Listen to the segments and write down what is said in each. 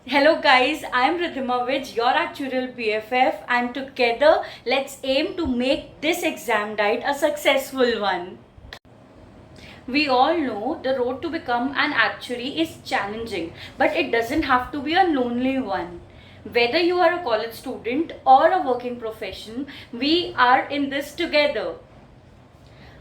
Hello guys, I'm Ridhima Vij, your Actuarial BFF, and together let's aim to make this exam diet a successful one. We all know the road to become an actuary is challenging, but it doesn't have to be a lonely one. Whether you are a college student or a working profession, we are in this together.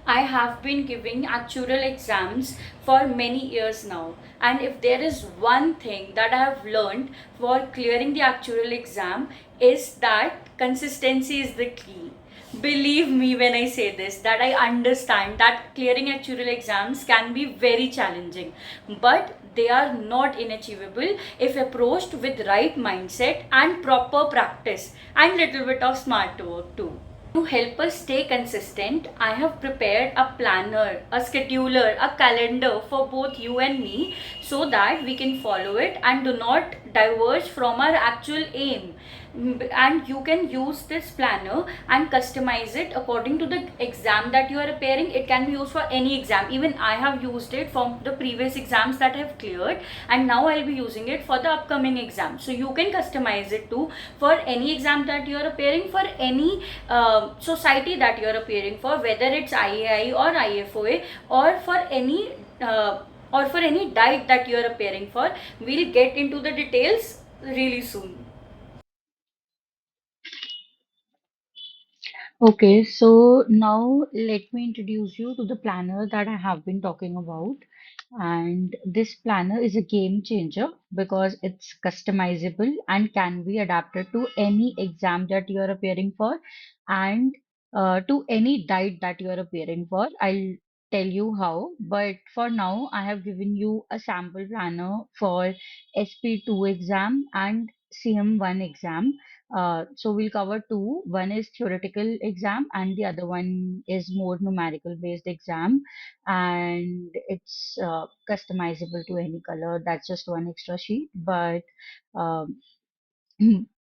I have been giving actuarial exams for many years now, and if there is one thing that I have learned for clearing the actuarial exam is that consistency is the key. Believe me when I say this, that I understand that clearing actuarial exams can be very challenging, but they are not unachievable if approached with right mindset and proper practice and little bit of smart work too. To help us stay consistent, I have prepared a planner, a scheduler, a calendar for both you and me so that we can follow it and do not diverge from our actual aim. And you can use this planner and customize it according to the exam that you are preparing. It can be used for any exam. Even I have used it from the previous exams that I have cleared, and now I'll be using it for the upcoming exam. So you can customize it too for any exam that you are appearing, for any society that you are appearing for, whether it's IAI or IFOA, or for any diet that you are appearing for. We'll get into the details really soon. Okay, so now let me introduce you to the planner that I have been talking about. And this planner is a game changer because it's customizable and can be adapted to any exam that you are appearing for and to any diet that you are appearing for. I'll tell you how, but for now, I have given you a sample planner for SP2 exam and CM1 exam. So we'll cover two. One is theoretical exam and the other one is more numerical based exam, and it's customizable to any color. That's just one extra sheet.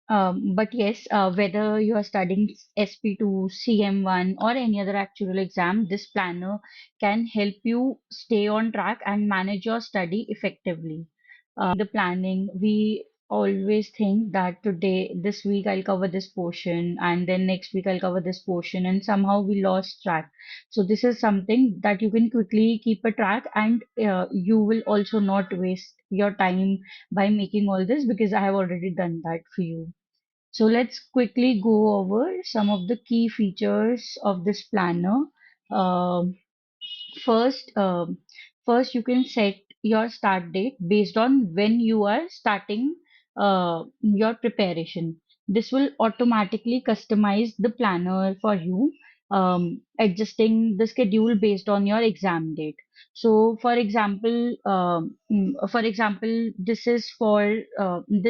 Um, but yes, whether you are studying SP2, CM1, or any other actual exam, this planner can help you stay on track and manage your study effectively. During the planning, we always think that today, this week, I'll cover this portion, and then next week, I'll cover this portion, and somehow we lost track. So, this is something that you can quickly keep a track, and you will also not waste your time by making all this because I have already done that for you. So let's quickly go over some of the key features of this planner. Um First, first you can set your start date based on when you are starting your preparation. This will automatically customize the planner for you, adjusting the schedule based on your exam date. So, for example, this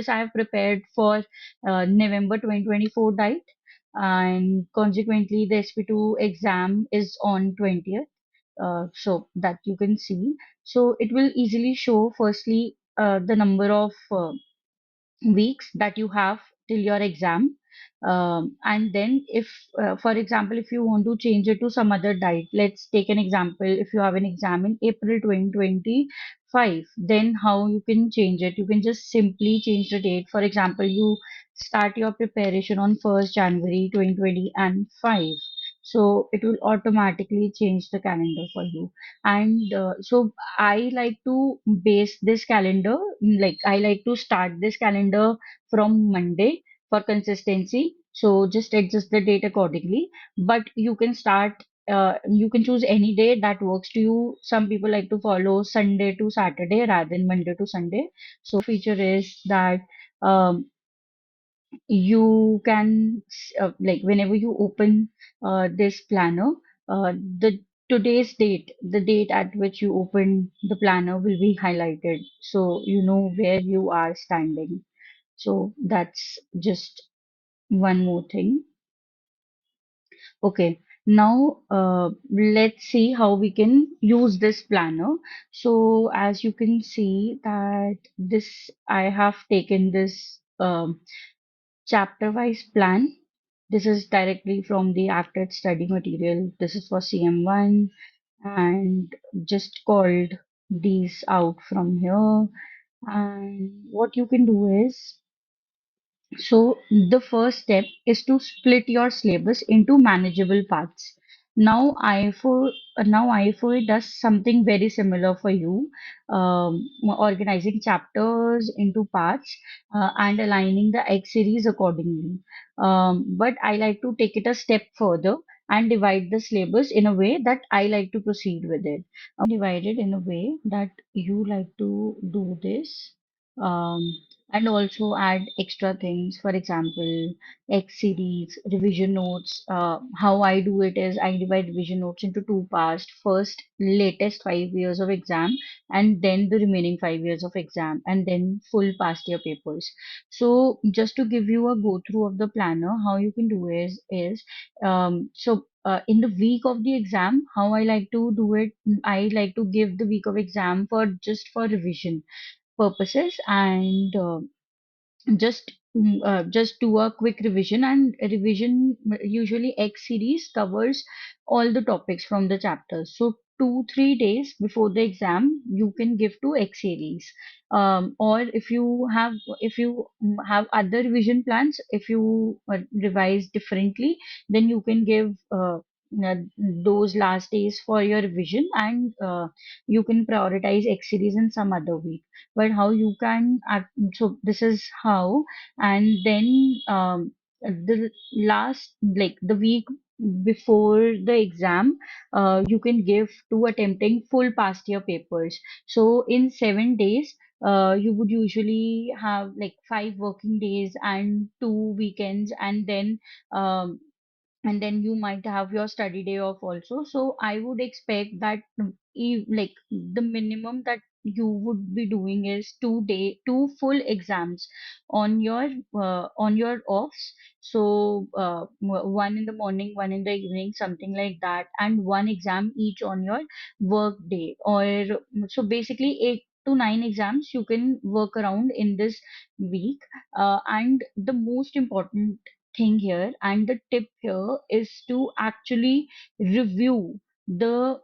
I have prepared for November 2024 date, and consequently, the SP2 exam is on 20th, so that you can see. So it will easily show firstly the number of weeks that you have till your exam. And then if, for example, if you want to change it to some other date, let's take an example. If you have an exam in April 2025, then how you can change it? You can just simply change the date. For example, you start your preparation on 1st January 2025. So it will automatically change the calendar for you. And so I like to base this calendar, like I like to start this calendar from Monday for consistency. So just adjust the date accordingly. But you can choose any day that works to you. Some people like to follow Sunday to Saturday rather than Monday to Sunday. So feature is that um, you can like whenever you open this planner, the today's date, the date at which you open the planner will be highlighted, so you know where you are standing. So that's just one more thing. Okay, now let's see how we can use this planner. So as you can see that this, I have taken this chapter wise plan. This is directly from the after study material. This is for CM1 and just called these out from here. And what you can do is, so the first step is to split your syllabus into manageable parts. Now IFO does something very similar for you, organizing chapters into parts and aligning the X series accordingly. But I like to take it a step further and divide the syllabus in a way that I like to proceed with it. Divide it in a way that you like to do this. Um, and also add extra things. For example, X series, revision notes. How I do it is I divide revision notes into two parts. First, latest 5 years of exam, and then the remaining 5 years of exam, and then full past year papers. So just to give you a go through of the planner, how you can do in the week of the exam, how I like to do it, I like to give the week of exam for just for revision purposes and just do a quick revision, and revision usually X series covers all the topics from the chapters. So 2-3 days before the exam you can give to X series. Or if you have other revision plans, if you revise differently, then you can give uh, those last days for your revision, and you can prioritize X series in some other week. But how you can so this is how. And then the last, like the week before the exam, you can give to attempting full past year papers. So in 7 days, you would usually have like 5 working days and 2 weekends, and then you might have your study day off also. So I would expect that like the minimum that you would be doing is 2 full exams on your offs. So one in the morning, one in the evening, something like that, and one exam each on your work day. Or so basically 8 to 9 exams you can work around in this week. And the most important thing here and the tip here is to actually review the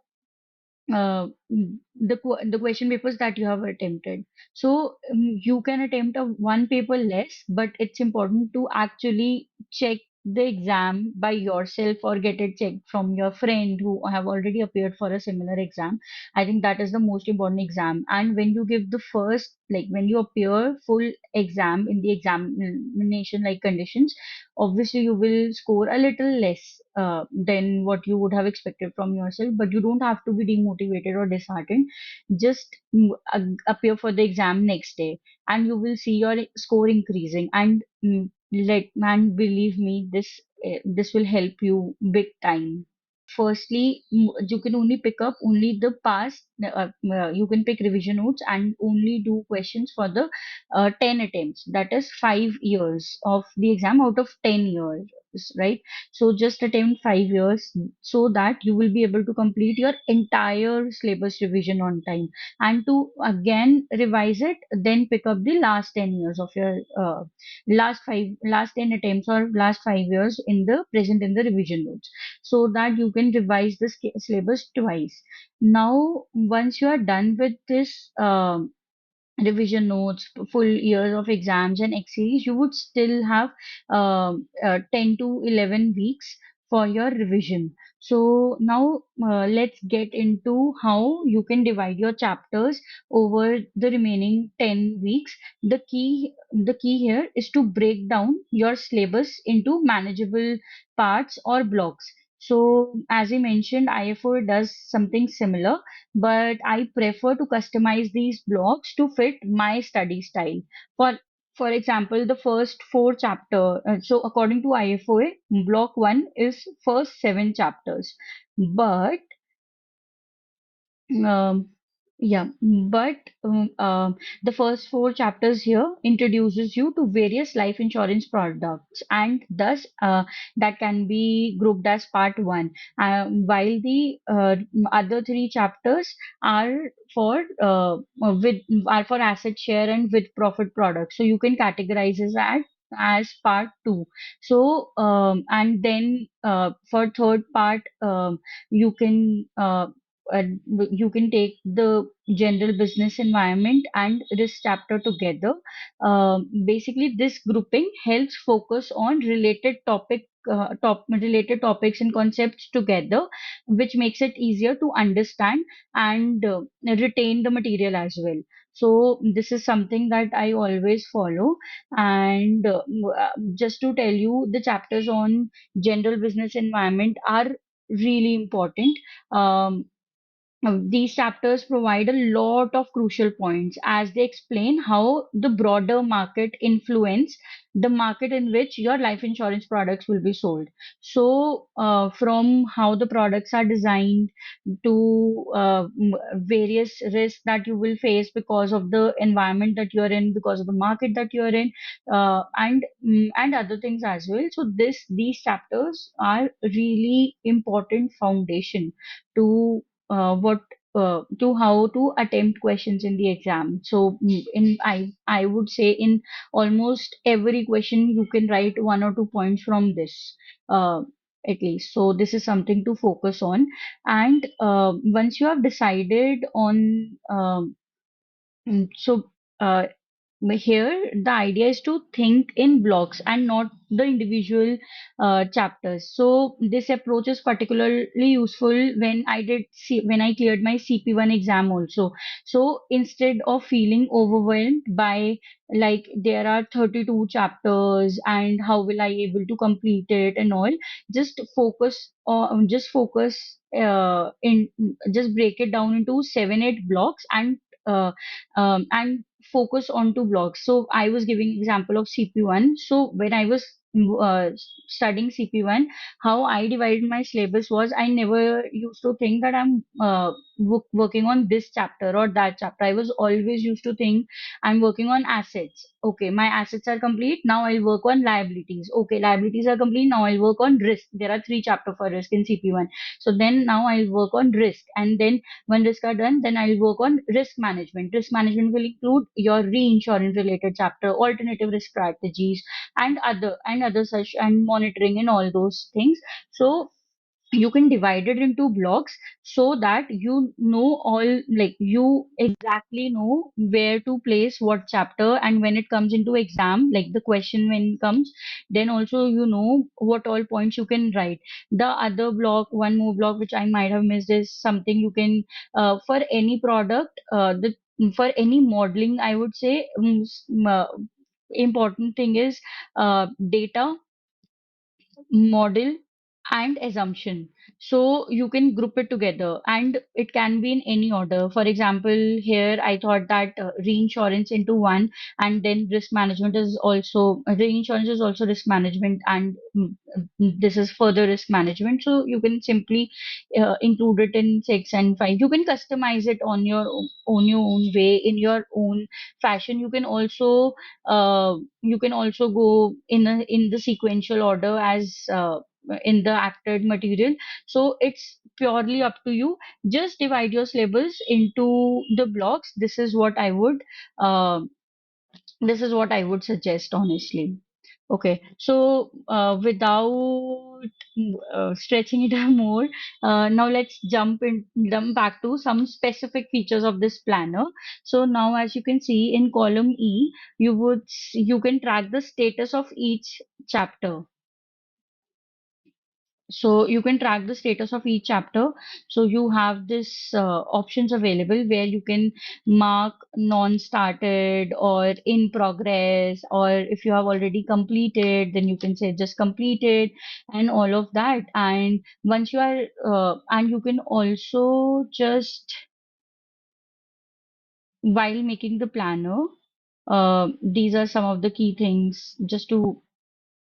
the question papers that you have attempted. So you can attempt a one paper less, but it's important to actually check the exam by yourself or get it checked from your friend who have already appeared for a similar exam. I think that is the most important exam. And when you give the first, like when you appear full exam in the examination like conditions, obviously you will score a little less than what you would have expected from yourself, but you don't have to be demotivated or disheartened. Just appear for the exam next day, and you will see your score increasing. And believe me, this will help you big time. Firstly, you can only pick up only the past. You can pick revision notes and only do questions for the 10 attempts. That is 5 years of the exam out of 10 years, right? So just attempt 5 years so that you will be able to complete your entire syllabus revision on time. And to again revise it, then pick up the last 10 years of your last 10 attempts or last 5 years in the present in the revision notes, so that you can revise the syllabus twice. Now, once you are done with this revision notes, full years of exams and X series, you would still have 10 to 11 weeks for your revision. So now let's get into how you can divide your chapters over the remaining 10 weeks. The key here is to break down your syllabus into manageable parts or blocks. So as I mentioned, IFO does something similar, but I prefer to customize these blocks to fit my study style. For for example, the first four chapter. So according to IFOA, block one is first 7 chapters, but um, yeah, but the first four chapters here introduces you to various life insurance products, and thus that can be grouped as part one. While the other three chapters are for with are for asset share and with profit products. So you can categorize it as part two. So and then for third part, you can uh, you can take the general business environment and risk chapter together. Basically, this grouping helps focus on related topics and concepts together, which makes it easier to understand and retain the material as well. So this is something that I always follow. And just to tell you, the chapters on general business environment are really important. Um, these chapters provide a lot of crucial points as they explain how the broader market influence the market in which your life insurance products will be sold. So, from how the products are designed to various risks that you will face because of the environment that you're in, because of the market that you're in, and other things as well. So, these chapters are really important foundation to what to how to attempt questions in the exam. So in I would say in almost every question you can write 1 or 2 points from this uh, at least. So this is something to focus on. And once you have decided on so uh, here the idea is to think in blocks and not the individual chapters. So this approach is particularly useful when I cleared my CP1 exam also. So instead of feeling overwhelmed by like there are 32 chapters and how will I able to complete it and all, just focus in just break it down into 7 8 blocks and focus on two blocks. So I was giving example of CP1. So when I was studying CP1, how I divided my syllabus was I never used to think that I'm working on this chapter or that chapter. I was always used to think I'm working on assets. Okay, my assets are complete. Now I'll work on liabilities. Okay, liabilities are complete. Now I'll work on risk. There are 3 chapters for risk in CP1. So then now I'll work on risk, and then when risk are done, then I'll work on risk management. Risk management will include your reinsurance related chapter, alternative risk strategies, and other such, and monitoring and all those things. So you can divide it into blocks so that you know all, like you exactly know where to place what chapter, and when it comes into exam, like the question when it comes, then also you know what all points you can write. The other block, one more block which I might have missed, is something you can for any product, the for any modeling, I would say, important thing is data, model, and assumption. So you can group it together and it can be in any order. For example, here I thought that reinsurance into one, and then reinsurance is also risk management, and this is further risk management. So you can simply include it in 6 and 5. You can customize it on your own way, in your own fashion. You can also go in the sequential order as in the acted material. So it's purely up to you. Just divide your syllabus into the blocks. Uh, this is what I would suggest, honestly. Okay, so without stretching it out more, now let's jump back to some specific features of this planner. So now, as you can see in column E, you can track the status of each chapter. So you can track the status of each chapter. So you have this options available where you can mark non-started or in progress, or if you have already completed, then you can say just completed and all of that. And once you are, and you can also just, while making the planner, these are some of the key things just to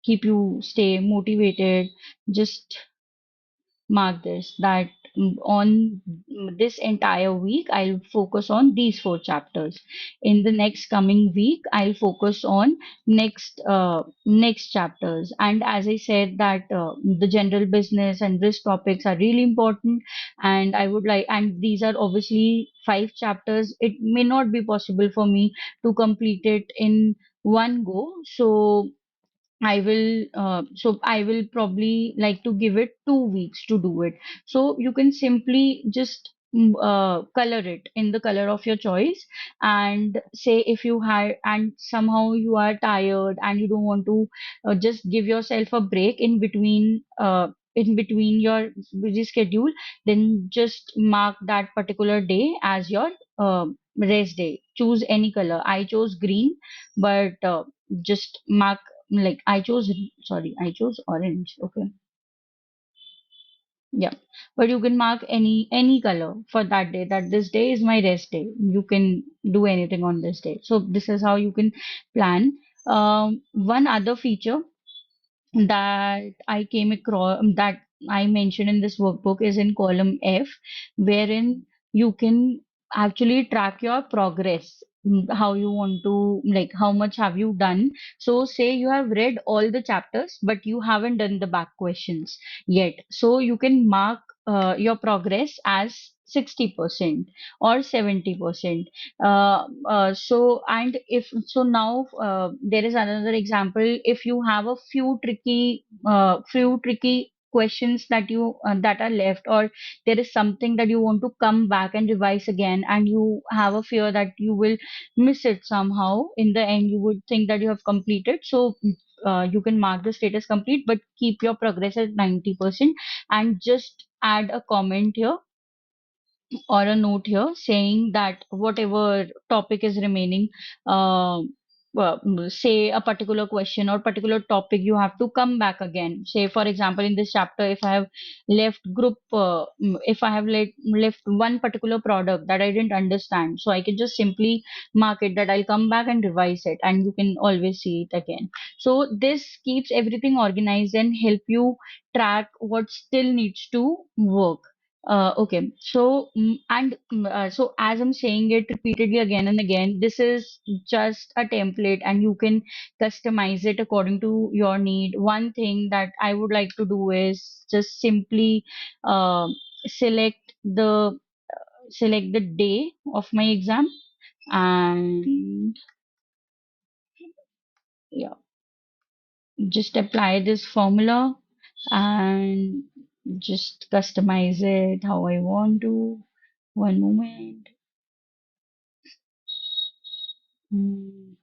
keep you stay motivated. Just mark this that on this entire week I'll focus on these 4 chapters. In the next coming week I'll focus on next chapters. And as I said that the general business and risk topics are really important, and I would like, and these are obviously 5 chapters. It may not be possible for me to complete it in one go. I will probably like to give it 2 weeks to do it. So you can simply just color it in the color of your choice, and say if you had and somehow you are tired and you don't want to just give yourself a break in between your busy schedule, then just mark that particular day as your rest day. Choose any color. I chose green, but just mark, like I chose, sorry, I chose orange. Okay. Yeah, but you can mark any color for that day, that this day is my rest day. You can do anything on this day. So this is how you can plan. One other feature that I came across, that I mentioned in this workbook, is in column F, wherein you can actually track your progress. How you want to, like, how much have you done? So, say you have read all the chapters, but you haven't done the back questions yet. So, you can mark your progress as 60% or 70%. And if so, now there is another example. If you have a few tricky questions that are left, or there is something that you want to come back and revise again, and you have a fear that you will miss it somehow, in the end you would think that you have completed. So you can mark the status complete, but keep your progress at 90%, and just add a comment here or a note here saying that whatever topic is remaining, uh, say a particular question or particular topic, you have to come back again. Say, for example, in this chapter, if I have if I have left one particular product that I didn't understand, so I can just simply mark it that I'll come back and revise it, and you can always see it again. So this keeps everything organized and help you track what still needs to work. Okay, so so as I'm saying it repeatedly again and again, this is just a template, and you can customize it according to your need. One thing that I would like to do is just simply uh, select the select the day of my exam, and yeah, just apply this formula and just customize it how I want to. One moment. Hmm.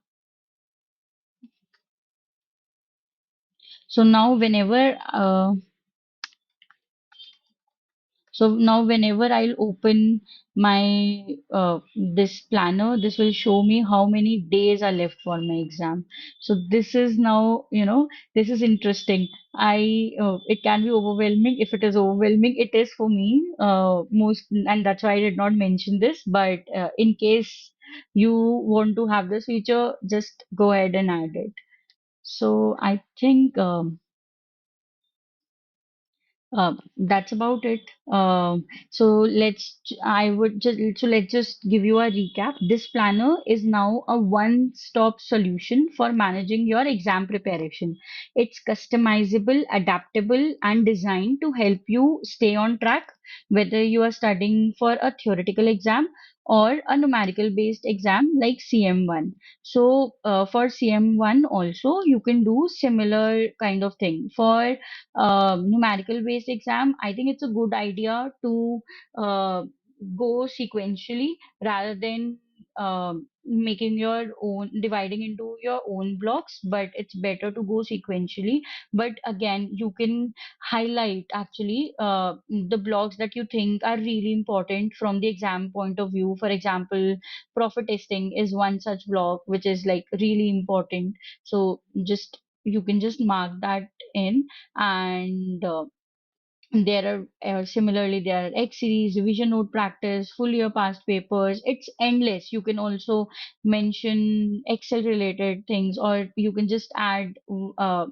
So now whenever I'll open my this planner, this will show me how many days are left for my exam. So this is now, this is interesting. It can be overwhelming. If it is overwhelming, it is for me most, and that's why I did not mention this. But in case you want to have this feature, just go ahead and add it. So I think. That's about it. Let's just give you a recap. This planner is now a one-stop solution for managing your exam preparation. It's customizable, adaptable, and designed to help you stay on track, whether you are studying for a theoretical exam or a numerical based exam like CM1. So, for CM1 also, you can do similar kind of thing. For numerical based exam, I think it's a good idea to go sequentially rather than making your own, dividing into your own blocks, but it's better to go sequentially. But again, you can highlight actually the blocks that you think are really important from the exam point of view. For example, profit testing is one such block which is like really important. So just you can just mark that in, and there are similarly there are X series, revision note practice, full year past papers. It's endless. You can also mention Excel related things, or you can just add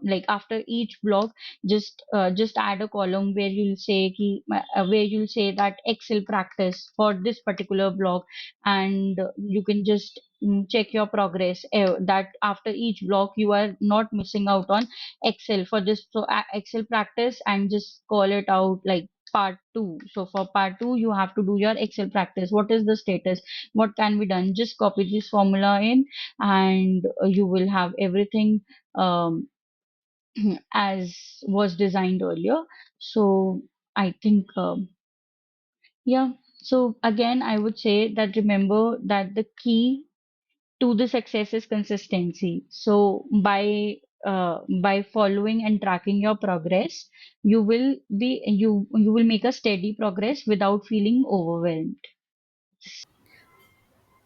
like after each block, just add a column where where you'll say that Excel practice for this particular block, and you can just check your progress. That after each block you are not missing out on Excel for this. So Excel practice, and just call it out like part two. So for part two, you have to do your Excel practice. What is the status? What can be done? Just copy this formula in, and you will have everything um, as was designed earlier. So I think, yeah. So again, I would say that remember that the key to the success is consistency. So by following and tracking your progress, you will make a steady progress without feeling overwhelmed.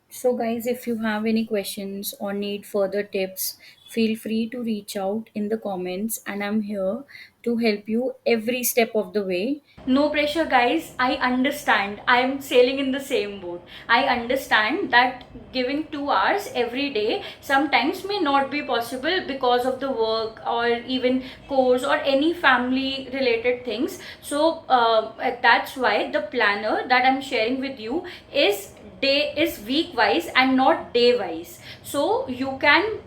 So, guys, if you have any questions or need further tips, feel free to reach out in the comments, and I'm here to help you every step of the way. No pressure, guys. I understand. I'm sailing in the same boat. I understand that giving 2 hours every day sometimes may not be possible because of the work or even course or any family related things. So, that's why the planner that I'm sharing with you is week wise and not day wise, so you can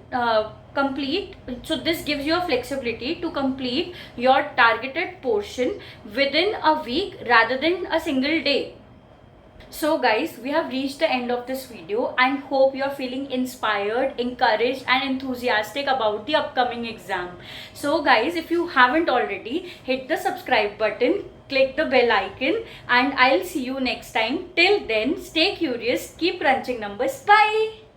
complete. So this gives you a flexibility to complete your targeted portion within a week rather than a single day. So guys, we have reached the end of this video and hope you're feeling inspired, encouraged and enthusiastic about the upcoming exam. So guys, if you haven't already, hit the subscribe button, click the bell icon, and I'll see you next time. Till then, stay curious, keep crunching numbers. Bye!